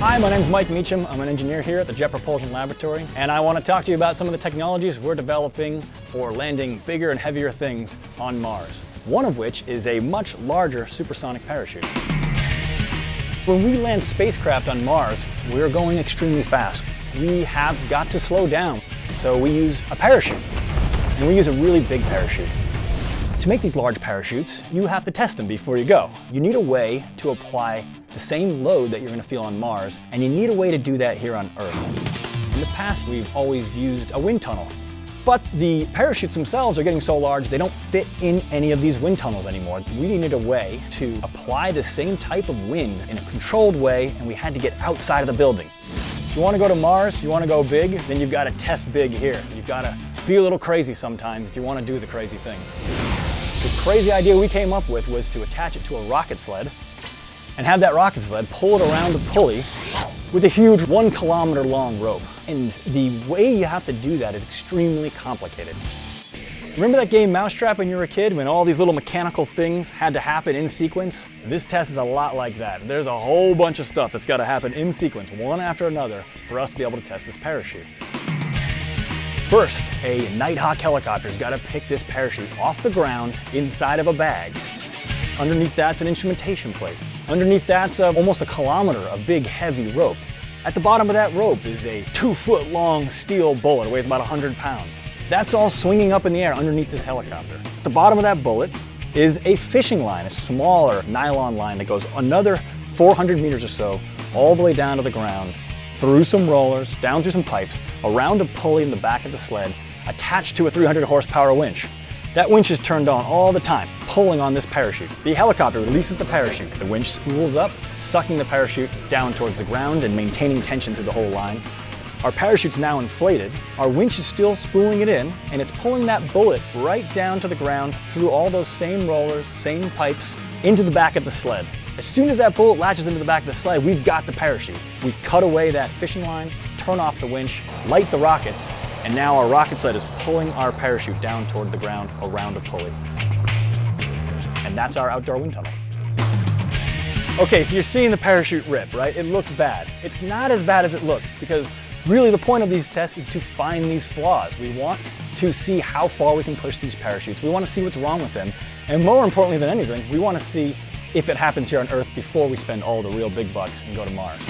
Hi, my name is Mike Meacham. I'm an engineer here at the Jet Propulsion Laboratory, and I want to talk to you about some of the technologies we're developing for landing bigger and heavier things on Mars. One of which is a much larger supersonic parachute. When we land spacecraft on Mars, we're going extremely fast. We have got to slow down, so we use a parachute, and we use a really big parachute. To make these large parachutes, you have to test them before you go. You need a way to apply the same load that you're going to feel on Mars, and you need a way to do that here on Earth. In the past, we've always used a wind tunnel, but the parachutes themselves are getting so large they don't fit in any of these wind tunnels anymore. We needed a way to apply the same type of wind in a controlled way, and we had to get outside of the building. If you want to go to Mars, you want to go big, then you've got to test big here. You've got to be a little crazy sometimes if you want to do the crazy things. The crazy idea we came up with was to attach it to a rocket sled and have that rocket sled pull it around a pulley with a huge 1 kilometer long rope. And the way you have to do that is extremely complicated. Remember that game Mousetrap when you were a kid, when all these little mechanical things had to happen in sequence? This test is a lot like that. There's a whole bunch of stuff that's got to happen in sequence, one after another, for us to be able to test this parachute. First, a Nighthawk helicopter's got to pick this parachute off the ground inside of a bag. Underneath that's an instrumentation plate. Underneath that's almost a kilometer of big, heavy rope. At the bottom of that rope is a 2-foot long steel bullet. It weighs about 100 pounds. That's all swinging up in the air underneath this helicopter. At the bottom of that bullet is a fishing line, a smaller nylon line that goes another 400 meters or so, all the way down to the ground, through some rollers, down through some pipes, around a pulley in the back of the sled, attached to a 300 horsepower winch. That winch is turned on all the time, pulling on this parachute. The helicopter releases the parachute. The winch spools up, sucking the parachute down towards the ground and maintaining tension through the whole line. Our parachute's now inflated. Our winch is still spooling it in, and it's pulling that bullet right down to the ground through all those same rollers, same pipes, into the back of the sled. As soon as that bullet latches into the back of the sled, we've got the parachute. We cut away that fishing line, turn off the winch, light the rockets, and now our rocket sled is pulling our parachute down toward the ground around a pulley. And that's our outdoor wind tunnel. Okay, so you're seeing the parachute rip, right? It looks bad. It's not as bad as it looks, because really the point of these tests is to find these flaws. We want to see how far we can push these parachutes. We want to see what's wrong with them. And more importantly than anything, we want to see if it happens here on Earth before we spend all the real big bucks and go to Mars.